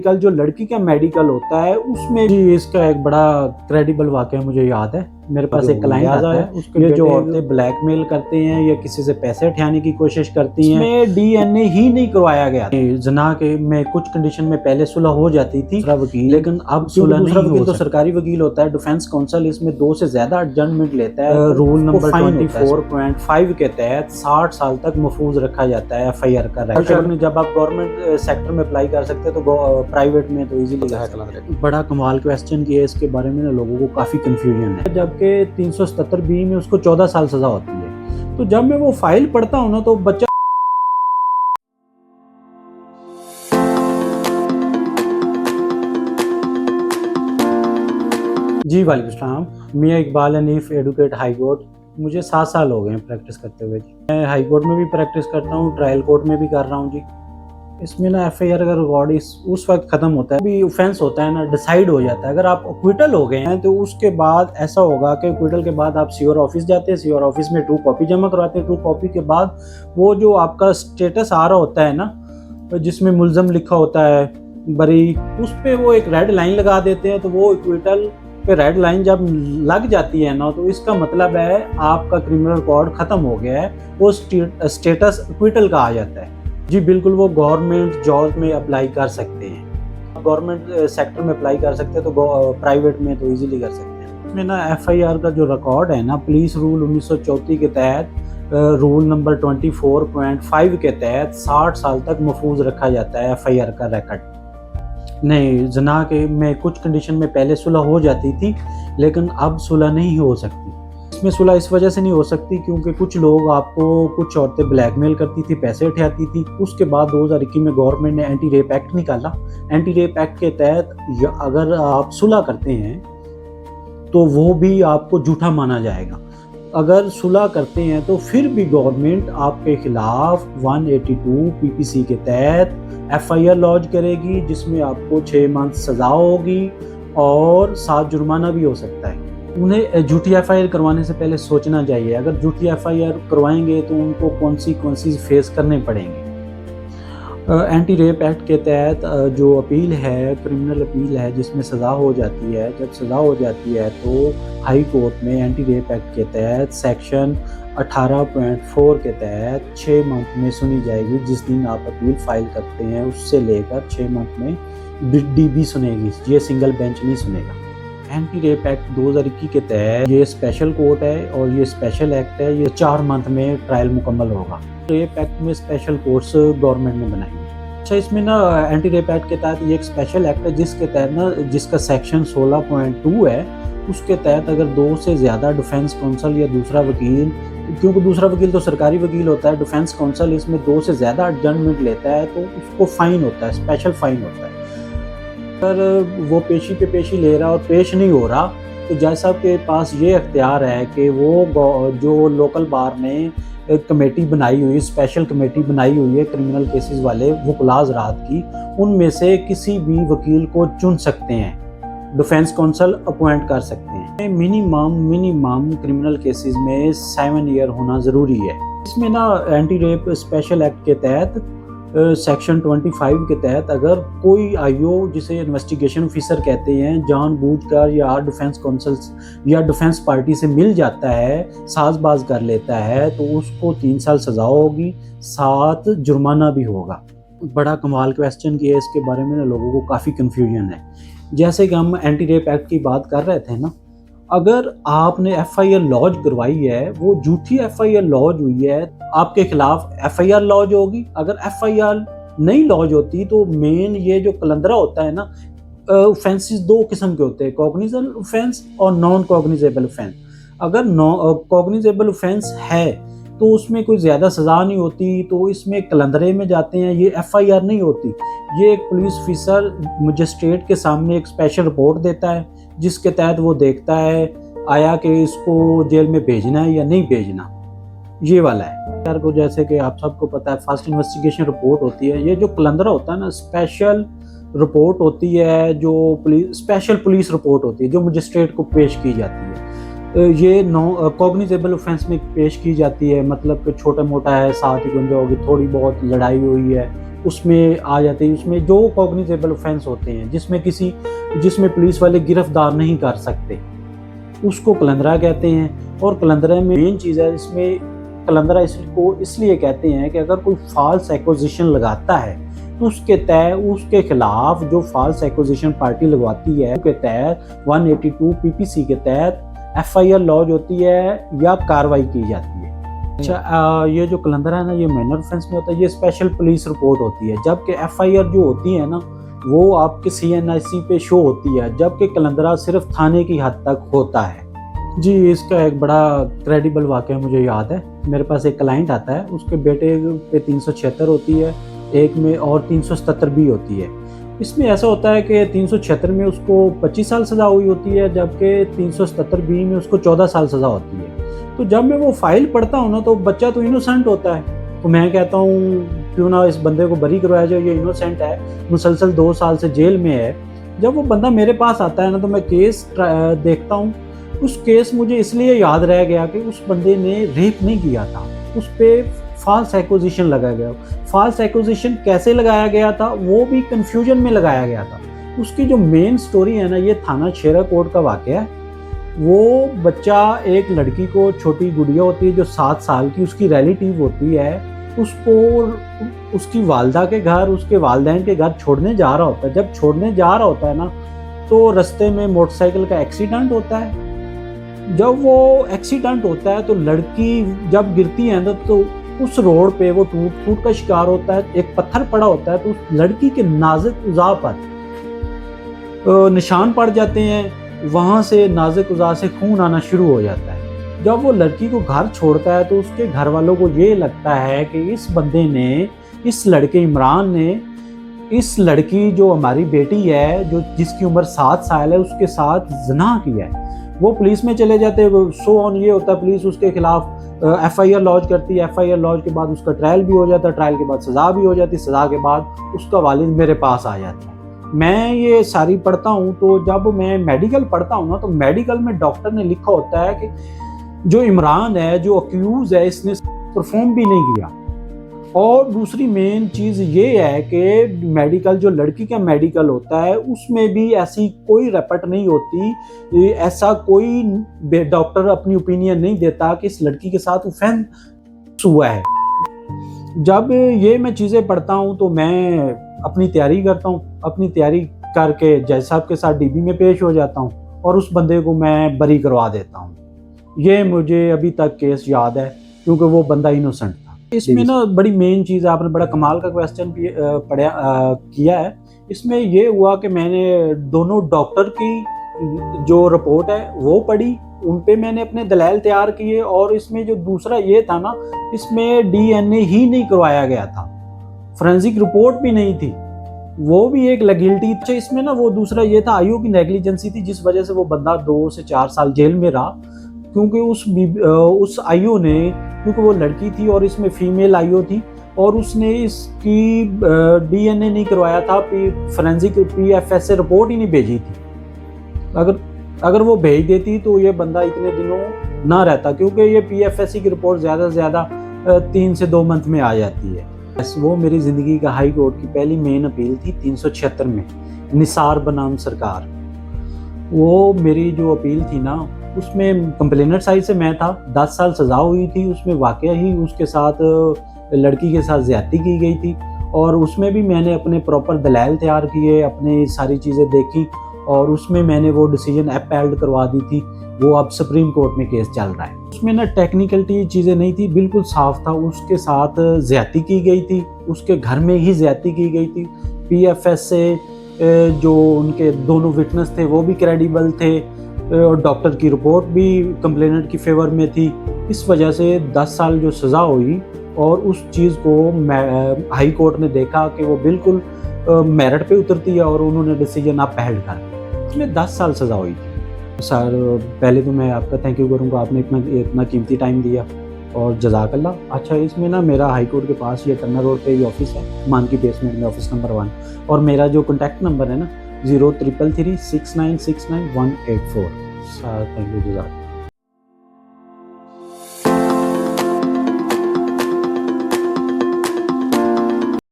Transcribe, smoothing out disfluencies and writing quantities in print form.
कल जो लड़की का मेडिकल होता है उसमें भी इसका एक बड़ा क्रेडिबल वाकया मुझे याद है। मेरे पास एक क्लाइंट आता है, उसके ये जो औरतें ब्लैकमेल करते हैं या किसी से पैसे उठाने की कोशिश करती हैं, इसमें डीएनए ही नहीं करवाया गया। जना के में कुछ कंडीशन में पहले सुलह हो जाती थी वकील, लेकिन अब सुलह दूसरा वकील तो सरकारी वकील होता है। डिफेंस काउंसिल इसमें 2 से ज्यादा एडजमेंट लेता है। रूल नंबर 24.5 के तहत 60 साल तक महफूज रखा जाता है FIR का रेकॉर्ड। जब आप गवर्नमेंट सेक्टर में अप्लाई कर सकते हैं तो प्राइवेट में तो इजीली। बड़ा कमाल क्वेश्चन किया है, इसके बारे में ना लोगों को काफी कंफ्यूजन है। जबकि 377B में उसको 14 साल सजा होती है। तो जब मैं वो फाइल पढ़ता हूँ ना तो बच्चा जी वालेकुम सलाम, मियां Iqbal Hanif, advocate high court. मुझे 7 साल हो गए हैं प्रैक्टिस करते हुए जी। मैं हाई कोर्ट में भी प्रैक्टिस करता हूँ, ट्रायल कोर्ट में भी कर रहा हूँ जी। इसमें ना FIR का रिकॉर्ड उस वक्त खत्म होता है, अभी ऑफेंस होता है ना, डिसाइड हो जाता है। अगर आप एक्विटल हो गए हैं तो उसके बाद ऐसा होगा कि एक्विटल के बाद आप COR ऑफिस जाते हैं, COR ऑफिस में ट्रू कॉपी जमा करवाते हैं। ट्रू कॉपी के बाद वो जो आपका स्टेटस आ रहा होता है ना, जिसमें मुल्ज़म लिखा होता है बरी, उस पर वो एक रेड लाइन लगा देते हैं। तो वो एक्विटल पे रेड लाइन जब लग जाती है ना, तो इसका मतलब है आपका क्रिमिनल रिकॉर्ड खत्म हो गया है, वो स्टेटस एक्विटल का आ जाता है जी। बिल्कुल, वो गवर्नमेंट जॉब में अप्लाई कर सकते हैं, गवर्नमेंट सेक्टर में अप्लाई कर सकते हैं, तो प्राइवेट में तो इजीली कर सकते हैं। इसमें ना FIR का जो रिकॉर्ड है ना, पुलिस रूल 1934 के तहत रूल नंबर 24.5 के तहत 60 साल तक महफूज रखा जाता है FIR का रिकॉर्ड। नहीं, जना के में कुछ कंडीशन में पहले सुलह हो जाती थी, लेकिन अब सुलह नहीं हो सकती। इसमें सुलह इस वजह से नहीं हो सकती क्योंकि कुछ लोग आपको, कुछ औरतें ब्लैकमेल करती थी, पैसे उठाती थी। उसके बाद 2021 में गवर्नमेंट ने एंटी रेप एक्ट निकाला। एंटी रेप एक्ट के तहत अगर आप सुलह करते हैं तो वो भी आपको झूठा माना जाएगा। अगर सुलह करते हैं तो फिर भी गवर्नमेंट आपके खिलाफ 182 PPC के तहत FIR लॉन्च करेगी, जिसमें आपको 6 मंथ सजा होगी और 7 जुर्माना भी हो सकता है। उन्हें झूठी FIR करवाने से पहले सोचना चाहिए। अगर झूठी FIR करवाएंगे तो उनको कॉन्सिक्वेंसेस फेस करने पड़ेंगे। एंटी रेप एक्ट के तहत जो अपील है, क्रिमिनल अपील है, जिसमें सज़ा हो जाती है, जब सज़ा हो जाती है तो हाई कोर्ट में एंटी रेप एक्ट के तहत सेक्शन 18.4 के तहत 6 मंथ में सुनी जाएगी। जिस दिन आप अपील फाइल करते हैं उससे लेकर 6 मंथ में DB सुनेगी, ये सिंगल बेंच नहीं सुनेगा। एंटी रेप एक्ट 2021 के तहत ये स्पेशल कोर्ट है और ये स्पेशल एक्ट है, ये 4 मंथ में ट्रायल मुकम्मल होगा। रेप एक्ट में स्पेशल कोर्ट्स गवर्नमेंट ने बनाई है। अच्छा, इसमें ना एंटी रेप एक्ट के तहत ये एक स्पेशल एक्ट है जिसके तहत ना, जिसका सेक्शन 16.2 है, उसके तहत अगर 2 से ज़्यादा डिफेंस काउंसिल या दूसरा वकील, क्योंकि दूसरा वकील तो सरकारी वकील होता है, डिफेंस काउंसिल इसमें 2 से ज़्यादा एडजमेंट लेता है तो उसको फ़ाइन होता है, स्पेशल फ़ाइन होता है। अगर वो पेशी पे पेशी ले रहा और पेश नहीं हो रहा तो जज साहब के पास ये अख्तियार है कि वो जो लोकल बार ने एक कमेटी बनाई हुई, स्पेशल कमेटी बनाई हुई है क्रिमिनल केसेस वाले वकुलाज रात की, उनमें से किसी भी वकील को चुन सकते हैं, डिफेंस काउंसिल अपॉइंट कर सकते हैं। मिनिमम क्रिमिनल केसेस में 7 ईयर होना ज़रूरी है। इसमें ना एंटी रेप स्पेशल एक्ट के तहत सेक्शन 25 के तहत अगर कोई IO, जिसे इन्वेस्टिगेशन ऑफिसर कहते हैं, जानबूझकर या डिफेंस काउंसिल या डिफेंस पार्टी से मिल जाता है, साजबाज कर लेता है, तो उसको 3 साल सज़ा होगी, 7 जुर्माना भी होगा। बड़ा कमाल क्वेश्चन किया है, इसके बारे में ना लोगों को काफ़ी कन्फ्यूजन है। जैसे कि हम एंटी रेप एक्ट की बात कर रहे थे ना, अगर आपने FIR लॉन्च करवाई है, वो झूठी FIR लॉन्च हुई है, आपके खिलाफ FIR लॉन्च होगी। अगर FIR नहीं लॉन्च होती तो मेन ये जो कलंदरा होता है ना, ऑफेंसेस 2 किस्म के होते हैं, कॉग्निजेबल ऑफेंस और नॉन कॉग्निजेबल ऑफेंस। अगर कॉग्निजेबल ऑफेंस है तो उसमें कोई ज़्यादा सज़ा नहीं होती, तो इसमें कलंदरे में जाते हैं, ये FIR नहीं होती। ये एक पुलिस ऑफिसर मजिस्ट्रेट के सामने एक स्पेशल रिपोर्ट देता है, जिसके तहत वो देखता है आया कि इसको जेल में भेजना है या नहीं भेजना, ये वाला है। यार को जैसे कि आप सबको पता है, फर्स्ट इन्वेस्टिगेशन रिपोर्ट होती है। ये जो कलंदरा होता है ना, स्पेशल रिपोर्ट होती है, जो स्पेशल पुलिस रिपोर्ट होती है, जो मजिस्ट्रेट को पेश की जाती है। ये कॉग्निजेबल ऑफेंस में पेश की जाती है, मतलब कि छोटा मोटा है, 7 ही गुंजा होगी, थोड़ी बहुत लड़ाई हुई है उसमें आ जाते हैं, उसमें जो कॉग्निजेबल ऑफेंस होते हैं जिसमें पुलिस वाले गिरफ्तार नहीं कर सकते, उसको कलंदरा कहते हैं। और कलंदरा में मेन चीज़ है, इसमें कलंदरा इसको इसलिए कहते हैं कि अगर कोई फॉल्स एक्विजिशन लगाता है तो उसके खिलाफ जो फॉल्स एक्विजिशन पार्टी लगवाती है उसके तहत 182 पीपीसी के तहत एफआईआर लॉन्च होती है या कार्रवाई की जाती है। अच्छा, ये जो कलंदरा है ना, ये माइनर ऑफेंस में होता है, ये स्पेशल पुलिस रिपोर्ट होती है, जबकि एफआईआर जो होती है ना वो आपके सीएनआईसी पे शो होती है, जबकि कलंदरा सिर्फ थाने की हद तक होता है। जी, इसका एक बड़ा क्रेडिबल वाक़या मुझे याद है। मेरे पास एक क्लाइंट आता है, उसके बेटे पे 376 होती है, एक में और 377 भी होती है। इसमें ऐसा होता है कि 376 में उसको 25 साल सज़ा हुई होती है, जबकि 377 बी में उसको 14 साल सज़ा होती है। तो जब मैं वो फाइल पढ़ता हूँ ना, तो बच्चा तो इनोसेंट होता है, तो मैं कहता हूँ क्यों ना इस बंदे को बरी करवाया जाए, ये इनोसेंट है, मुसलसल 2 साल से जेल में है। जब वो बंदा मेरे पास आता है ना, तो मैं केस देखता हूँ। उस केस मुझे इसलिए याद रह गया कि उस बंदे ने रेप नहीं किया था, उस पर फॉल्स एक्विजिशन लगाया गया। फॉल्स एक्विजिशन कैसे लगाया गया था, वो भी कंफ्यूजन में लगाया गया था। उसकी जो मेन स्टोरी है ना, ये थाना शेरा कोट का वाक़या है। वो बच्चा एक लड़की को, छोटी गुड़िया होती है जो 7 साल की, उसकी रिलेटिव होती है, उसको उसकी वालदा के घर, उसके वालदैन के घर छोड़ने जा रहा होता है। जब छोड़ने जा रहा होता है ना, तो रास्ते में मोटरसाइकिल का एक्सीडेंट होता है। जब वो एक्सीडेंट होता है तो लड़की जब गिरती है ना, तो उस रोड पे वो टूट का शिकार होता है। एक पत्थर पड़ा होता है, तो उस लड़की के नाजुक उज़ा पर निशान पड़ जाते हैं। वहाँ से नाजुक उज़ा से खून आना शुरू हो जाता है। जब वो लड़की को घर छोड़ता है, तो उसके घर वालों को ये लगता है कि इस बंदे ने, इस लड़के इमरान ने, इस लड़की जो हमारी बेटी है, जो जिसकी उम्र 7 साल है, उसके साथ ज़िना किया है। वो पुलिस में चले जाते हैं, सो ऑन ये होता है, पुलिस उसके खिलाफ एफआईआर लॉन्च करती है। एफआईआर लॉन्च के बाद उसका ट्रायल भी हो जाता है, ट्रायल के बाद सज़ा भी हो जाती है, सज़ा के बाद उसका वालिद मेरे पास आ जाता है। मैं ये सारी पढ़ता हूँ, तो जब मैं मेडिकल पढ़ता हूँ ना, तो मेडिकल में डॉक्टर ने लिखा होता है कि जो इमरान है, जो अक्यूज़ है, इसने परफॉर्म भी नहीं किया। और दूसरी मेन चीज़ ये है कि मेडिकल, जो लड़की का मेडिकल होता है, उसमें भी ऐसी कोई रिपोर्ट नहीं होती, ऐसा कोई डॉक्टर अपनी ओपिनियन नहीं देता कि इस लड़की के साथ ऑफेंस हुआ है। जब ये मैं चीज़ें पढ़ता हूँ तो मैं अपनी तैयारी करता हूँ, अपनी तैयारी करके जज साहब के साथ डीबी में पेश हो जाता हूँ और उस बंदे को मैं बरी करवा देता हूँ। ये मुझे अभी तक केस याद है, क्योंकि वो बंदा इनोसेंट था। इसमें ना बड़ी मेन चीज़, आपने बड़ा कमाल का क्वेश्चन किया है। इसमें ये हुआ कि मैंने दोनों डॉक्टर की जो रिपोर्ट है वो पढ़ी, उन पे मैंने अपने दलाइल तैयार किए। और इसमें जो दूसरा ये था ना, इसमें डीएनए ही नहीं करवाया गया था, फोरेंसिक रिपोर्ट भी नहीं थी, वो भी एक गिल्टी। अच्छा, इसमें ना वो दूसरा ये था, आईओ की नेग्लिजेंसी थी, जिस वजह से वो बंदा 2 से 4 साल जेल में रहा, क्योंकि उस आईओ ने, क्योंकि वो लड़की थी और इसमें फीमेल आईओ थी, और उसने इसकी डीएनए नहीं करवाया था, फोरेंसिक पीएफएस से रिपोर्ट ही नहीं भेजी थी। अगर वो भेज देती तो ये बंदा इतने दिनों ना रहता, क्योंकि ये पीएफएससी की रिपोर्ट ज़्यादा से ज़्यादा 3 से 2 मंथ में आ जाती है। वो मेरी ज़िंदगी का हाई कोर्ट की पहली मेन अपील थी 376 में, निसार बनाम सरकार। वो मेरी जो अपील थी ना, उसमें कंप्लेनर साइड से मैं था, 10 साल सज़ा हुई थी। उसमें वाकया ही उसके साथ, लड़की के साथ ज़्यादती की गई थी, और उसमें भी मैंने अपने प्रॉपर दलाइल तैयार किए, अपने सारी चीज़ें देखी, और उसमें मैंने वो डिसीजन अपील करवा दी थी। वो अब सुप्रीम कोर्ट में केस चल रहा है। उसमें ना टेक्निकलिटी चीज़ें नहीं थी, बिल्कुल साफ था। उसके साथ ज़्यादती की गई थी, उसके घर में ही ज़्यादती की गई थी। पीएफएस से जो उनके दोनों विटनेस थे वो भी क्रेडिबल थे, और डॉक्टर की रिपोर्ट भी कंप्लेनेंट की फेवर में थी। इस वजह से 10 साल जो सज़ा हुई, और उस चीज़ को हाई कोर्ट ने देखा कि वो बिल्कुल मेरिट पे उतरती है, और उन्होंने डिसीजन अपील कर दिया। उसमें 10 साल सज़ा हुई थी। सर, पहले तो मैं आपका थैंक यू करूँगा, आपने इतना कीमती टाइम दिया, और जज़ाकल्लाह। अच्छा, इसमें ना मेरा हाई कोर्ट के पास ये टन्ना रोड पे ही ऑफिस है, मानकी बेसमेंट में, ऑफिस नंबर 1। और मेरा जो कॉन्टैक्ट नंबर है ना, 0333 6969 184। सर, थैंक यू, जज़ाकल्लाह।